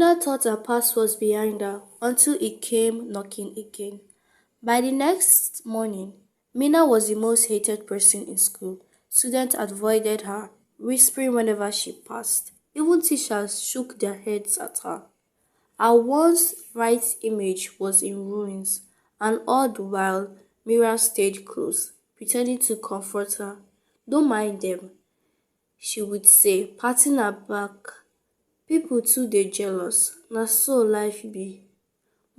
Mina thought her past was behind her until it came knocking again. By the next morning, Mina was the most hated person in school. Students avoided her, whispering whenever she passed. Even teachers shook their heads at her. Her once bright image was in ruins, and all the while Mira stayed close, pretending to comfort her. Don't mind them, she would say, patting her back. People too dey jealous, na so life be.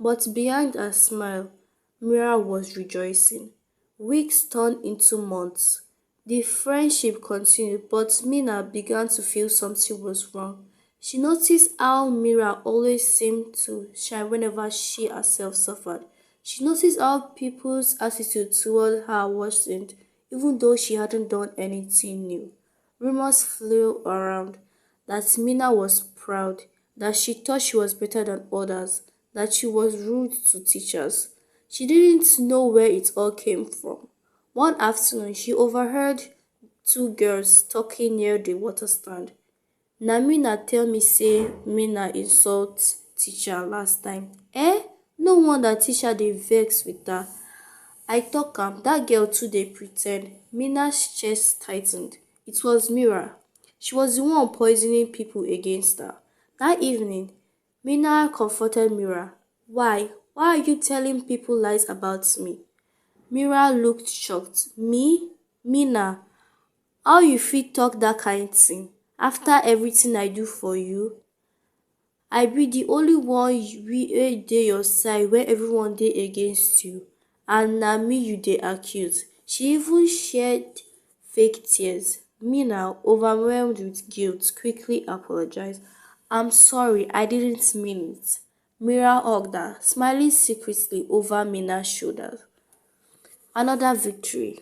But behind her smile, Mira was rejoicing. Weeks turned into months. The friendship continued, but Mina began to feel something was wrong. She noticed how Mira always seemed to shine whenever she herself suffered. She noticed how people's attitude toward her worsened, even though she hadn't done anything new. Rumors flew around that Mina was proud, that she thought she was better than others, that she was rude to teachers. She didn't know where it all came from. One afternoon, she overheard two girls talking near the water stand. Na Mina tell me say Mina insult teacher last time. Eh? No wonder teacher dey vex with her. I talk am, dat girl too dey pretend. Mina's chest tightened. It was Mira. She was the one poisoning people against her. That evening, Mina comforted Mira. Why? Why are you telling people lies about me? Mira looked shocked. Me? Mina, how you fit talk that kind thing after everything I do for you? I be the only one wey dey your side when everyone dey against you, and na me you dey accuse. She even shed fake tears. Mina, overwhelmed with guilt, quickly apologized. I'm sorry, I didn't mean it. Mira hugged her, smiling secretly over Mina's shoulder. Another victory.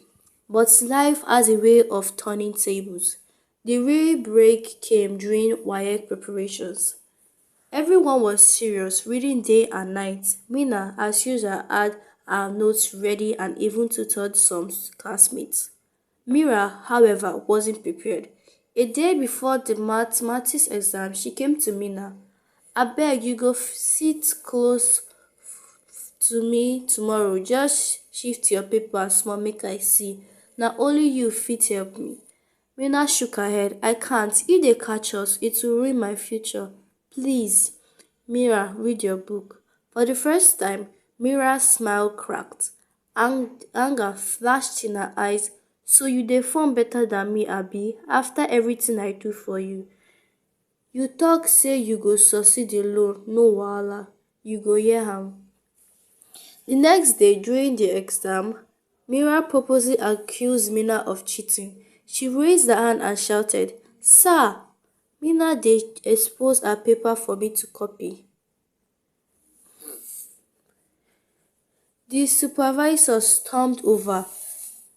But life has a way of turning tables. The real break came during WAEC preparations. Everyone was serious, reading day and night. Mina, as usual, had her notes ready and even tutored some classmates. Mira, however, wasn't prepared. A day before the mathematics exam, she came to Mina. Abeg, you go sit close to me tomorrow. Just shift your paper small make I see. Na only you fit help me. Mina shook her head. I can't. If they catch us, it will ruin my future. Please. Mira, read your book. For the first time, Mira's smile cracked. Anger flashed in her eyes. So you dey form better than me, abi, after everything I do for you. You talk say you go succeed alone, no wahala. You go hear am. The next day, during the exam, Mira purposely accused Mina of cheating. She raised her hand and shouted, Sir! Mina dey expose her paper for me to copy. The supervisor stormed over.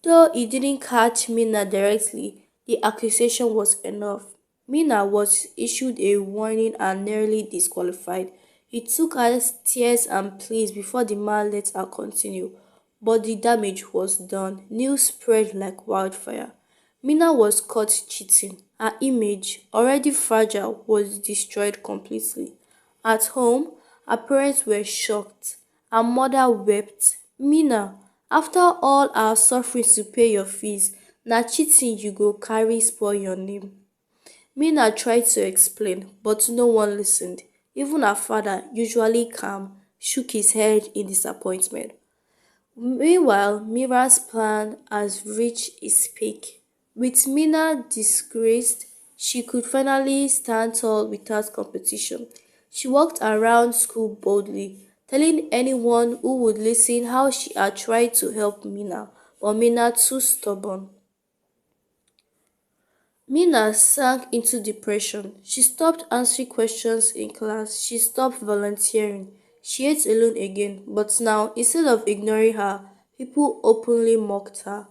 Though he didn't catch Mina directly, the accusation was enough. Mina was issued a warning and nearly disqualified. It took her tears and pleas before the man let her continue, but the damage was done. News spread like wildfire. Mina was caught cheating. Her image, already fragile, was destroyed completely. At home, her parents were shocked. Her mother wept. Mina, after all our suffering to pay your fees, na cheating you go carry spoil your name. Mina tried to explain, but no one listened. Even her father, usually calm, shook his head in disappointment. Meanwhile, Mira's plan has reached its peak. With Mina disgraced, she could finally stand tall without competition. She walked around school boldly, telling anyone who would listen how she had tried to help Mina, but Mina too stubborn. Mina sank into depression. She stopped answering questions in class. She stopped volunteering. She ate alone again, but now, instead of ignoring her, people openly mocked her.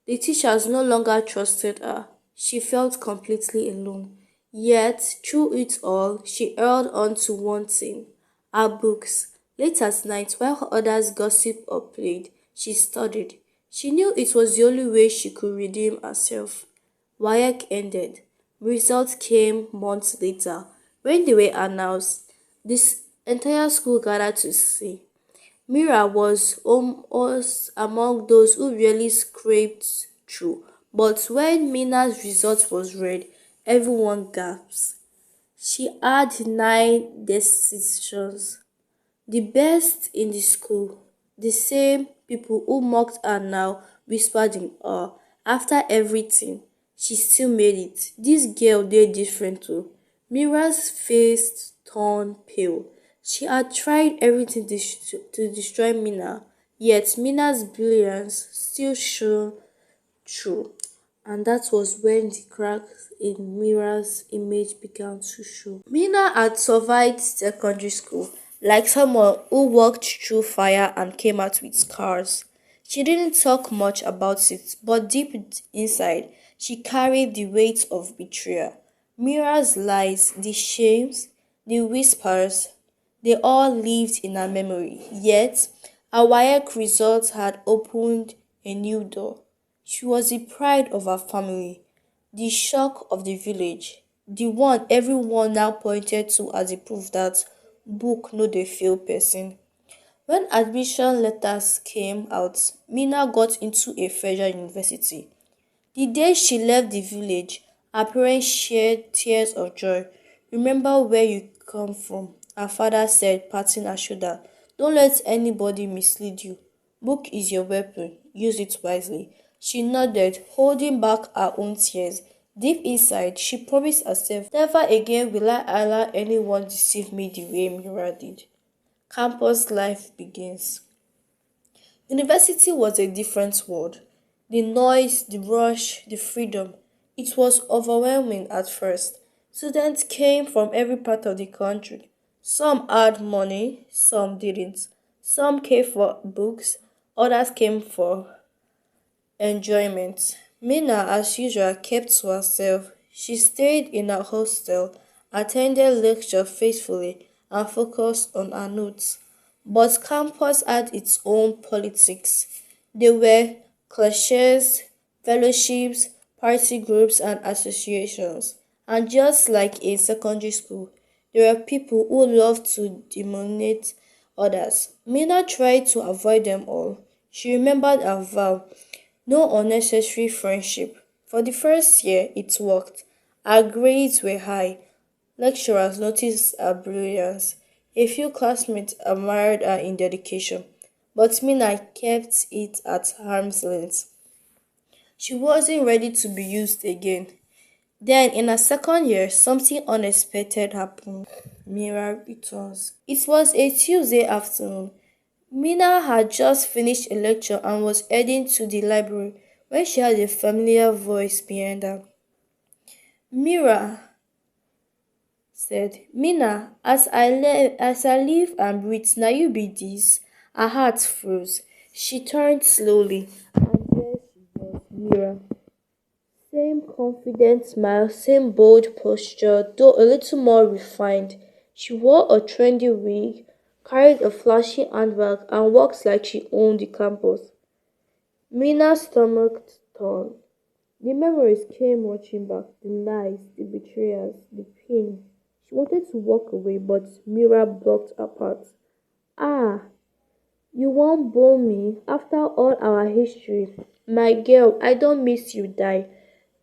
The teachers no longer trusted her. She felt completely alone. Yet, through it all, she held on to one thing, her books. Late at night, while others gossiped or played, she studied. She knew it was the only way she could redeem herself. WAEC ended. Results came months later. When they were announced, This entire school gathered to see. Mira was almost among those who really scraped through, but when Mina's result was read, everyone gasped. She had 9 decisions, the best in the school. The same people who mocked her now whispered in awe. After everything, she still made it. This girl dey different too. Mira's face turned pale. She had tried everything to destroy Mina, yet Mina's brilliance still shone through. And that was when the cracks in Mira's image began to show. Mina had survived secondary school like someone who walked through fire and came out with scars. She didn't talk much about it, but deep inside, she carried the weight of betrayal. Mira's lies, the shames, the whispers, they all lived in her memory. Yet, her WAEC results had opened a new door. She was the pride of her family, the shock of the village, the one everyone now pointed to as a proof that book no dey fail person. When admission letters came out, Mina got into a federal university. The day she left the village, her parents shed tears of joy. Remember where you come from, her father said, patting her shoulder. Don't let anybody mislead you. Book is your weapon. Use it wisely. She nodded, holding back her own tears. Deep inside, she promised herself, never again will I allow anyone deceive me the way Mira did. Campus life begins. University was a different world. The noise, the rush, the freedom. It was overwhelming at first. Students came from every part of the country. Some had money, some didn't. Some came for books, others came for enjoyment. Mina, as usual, kept to herself. She stayed in her hostel, attended lecture faithfully, and focused on her notes. But campus had its own politics. There were clashes, fellowships, party groups, and associations. And just like in secondary school, there were people who loved to demoniate others. Mina tried to avoid them all. She remembered her vow, no unnecessary friendship. For the first year, it worked. Her grades were high. Lecturers noticed her brilliance. A few classmates admired her in dedication, but Mina kept it at arm's length. She wasn't ready to be used again. Then, in her second year, something unexpected happened. Mira returns. It was a Tuesday afternoon. Mina had just finished a lecture and was heading to the library when she heard a familiar voice behind her. Mira, said, Mina, as I live and breathe, now you be this. Her heart froze. She turned slowly, and there she was, Mira. Same confident smile, same bold posture, though a little more refined. She wore a trendy wig, carried a flashy handbag, and walked like she owned the campus. Mina's stomach turned. The memories came rushing back, the lies, the betrayals, the pain. She wanted to walk away, but Mira blocked her path. Ah, you won't bone me after all our history. My girl, I don't miss you die.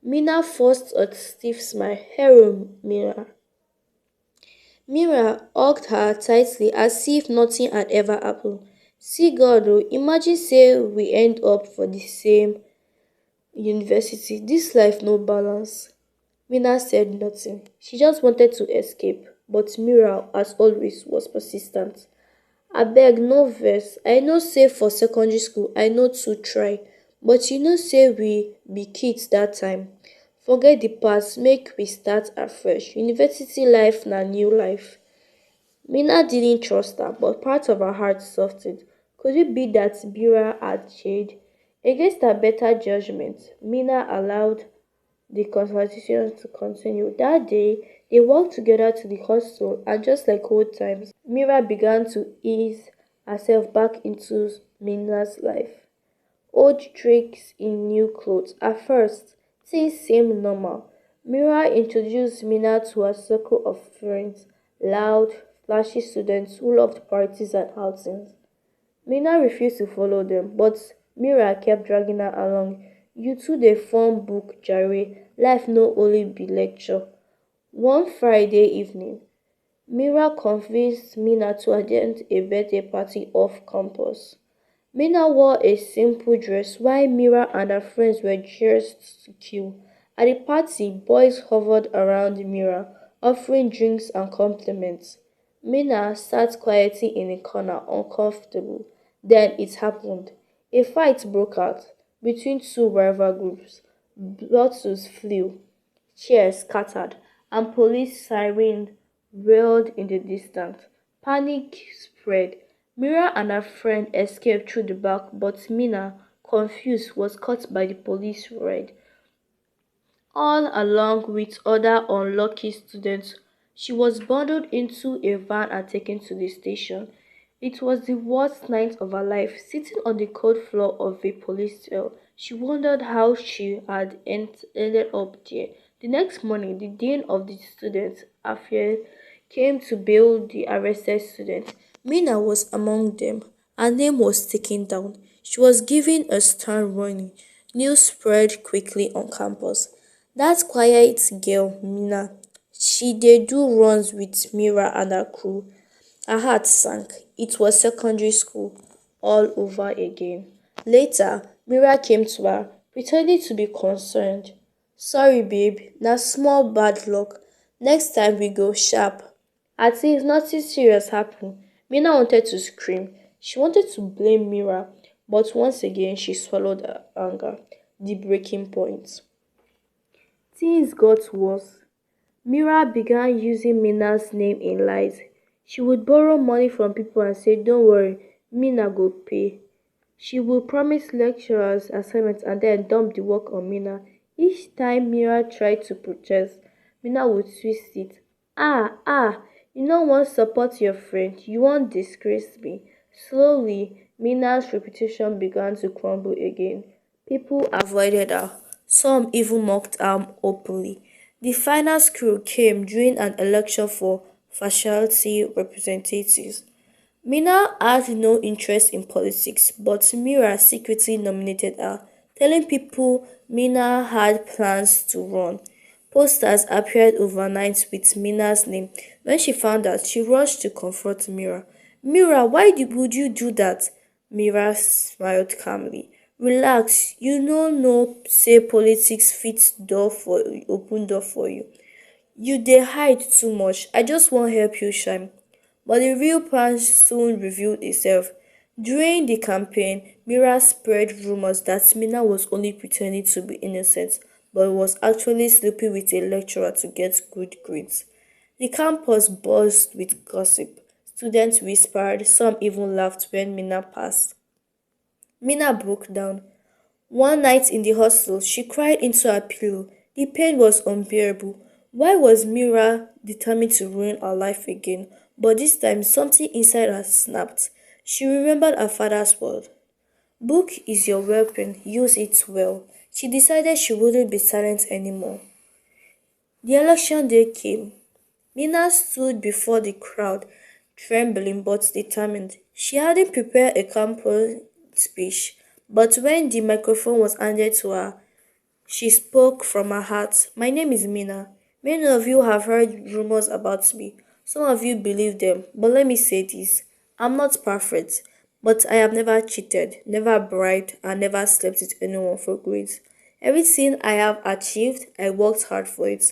Mina forced a stiff smile. Hello, Mira. Mira hugged her tightly as if nothing had ever happened. See God, oh, imagine say we end up for the same university. This life no balance. Mina said nothing. She just wanted to escape, but Mira, as always, was persistent. Abeg no vex, I know say for secondary school I no too try, but you know say we be kids dat time. Forget the past, make we start afresh. University life na new life. Mina didn't trust her, but part of her heart softened. Could it be that Mira had changed? Against her better judgment, Mina allowed the conversation to continue. That day, they walked together to the hostel, and just like old times, Mira began to ease herself back into Mina's life. Old tricks in new clothes. At first, things seemed normal. Mira introduced Mina to a circle of friends, loud, flashy students who loved parties and outings. Mina refused to follow them, but Mira kept dragging her along. You two dey form book jare, life no only be lecture. One Friday evening, Mira convinced Mina to attend a birthday party off campus. Mina wore a simple dress while Mira and her friends were dressed to kill. At the party, boys hovered around Mira, offering drinks and compliments. Mina sat quietly in a corner, uncomfortable. Then it happened. A fight broke out between two rival groups. Bottles flew, chairs scattered, and police sirens wailed in the distance. Panic spread. Mira and her friend escaped through the back, but Mina, confused, was caught by the police raid. All along with other unlucky students, she was bundled into a van and taken to the station. It was the worst night of her life. Sitting on the cold floor of a police cell, she wondered how she had ended up there. The next morning, the dean of the student affairs came to bail the arrested students. Mina was among them. Her name was taken down. She was given a stern warning. News spread quickly on campus. Dat quiet girl Mina, she dey do runs with Mira and her crew. Her heart sank. It was secondary school all over again. Later, Mira came to her, pretending to be concerned. Sorry babe, na small bad luck. Next time we go sharp. At least nothing serious happened. Mina wanted to scream. She wanted to blame Mira, but once again she swallowed her anger. The breaking point. Things got worse. Mira began using Mina's name in lies. She would borrow money from people and say, don't worry, Mina go pay. She would promise lecturers assignments and then dump the work on Mina. Each time Mira tried to protest, Mina would twist it. You no wan support your friend, you wan disgrace me. Slowly, Mina's reputation began to crumble again. People avoided her. Some even mocked her openly. The final screw came during an election for faculty representatives. Mina had no interest in politics, but Mira secretly nominated her, telling people Mina had plans to run. Posters appeared overnight with Mina's name. When she found out, she rushed to confront Mira. Mira, would you do that? Mira smiled calmly. Relax, you no know say politics fit door for open door for you. You dey hide too much. I just wan help you shine. But the real plan soon revealed itself. During the campaign, Mira spread rumors that Mina was only pretending to be innocent, but was actually sleeping with a lecturer to get good grades. The campus buzzed with gossip. Students whispered, some even laughed when Mina passed. Mina broke down. One night in the hostel, she cried into her pillow. The pain was unbearable. Why was Mira determined to ruin her life again? But this time, something inside her snapped. She remembered her father's word. Book is your weapon, use it well. She decided she wouldn't be silent anymore. The election day came. Mina stood before the crowd, trembling but determined. She hadn't prepared a campaign speech, but when the microphone was handed to her, she spoke from her heart. My name is Mina. Many of you have heard rumors about me. Some of you believe them, but let me say this. I'm not perfect, but I have never cheated, never bribed, and never slept with anyone for grades. Everything I have achieved, I worked hard for it.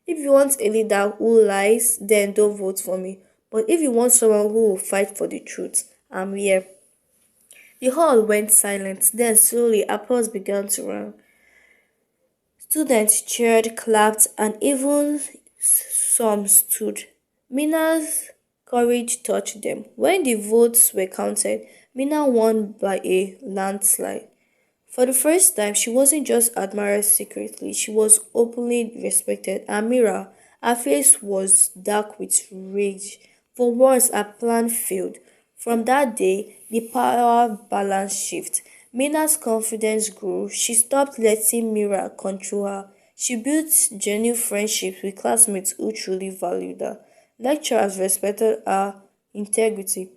If you want a leader who lies, then don't vote for me. But if you want someone who will fight for the truth, I'm here. The hall went silent. Then slowly applause began to run. Students cheered, clapped, and even some stood. Mina's courage touched them. When the votes were counted, Mina won by a landslide. For the first time, she wasn't just admired secretly, she was openly respected. And Mira, her face was dark with rage. For once, her plan failed. From that day, the power balance shifted. Mina's confidence grew. She stopped letting Mira control her. She built genuine friendships with classmates who truly valued her. Lecturers respected her integrity.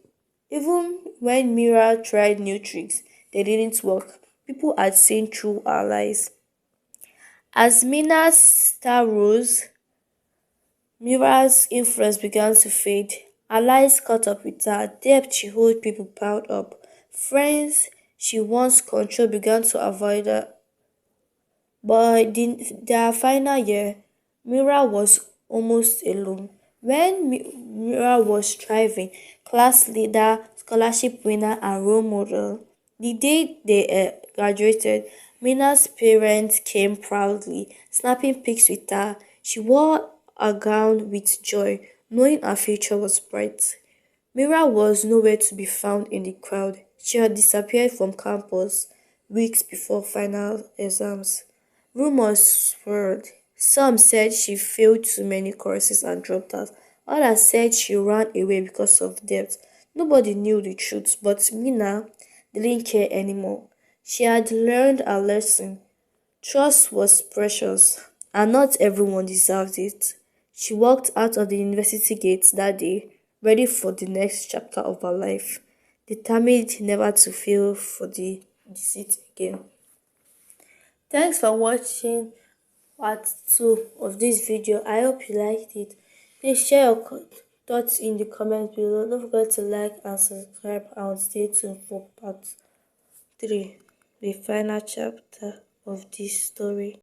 Even when Mira tried new tricks, they didn't work. People had seen through her lies. As Mina's star rose, Mira's influence began to fade. Her lies caught up with her. Debt she owed people piled up. Friends she once controlled began to avoid her. By their final year, Mira was almost alone. When Mira was thriving, class leader, scholarship winner, and role model, the day they graduated, Mina's parents came proudly, snapping pics with her. She wore a gown with joy, knowing her future was bright. Mira was nowhere to be found in the crowd. She had disappeared from campus weeks before final exams. Rumors swirled. Some said she failed too many courses and dropped out. Others said she ran away because of debt. Nobody knew the truth, but Mina didn't care anymore. She had learned a lesson. Trust was precious, and not everyone deserved it. She walked out of the university gates that day, ready for the next chapter of her life, determined never to feel for the deceit again. Thanks for watching part 2 of this video. I hope you liked it. Please share your thoughts in the comments below. Don't forget to like and subscribe and stay tuned for part 3, the final chapter of this story.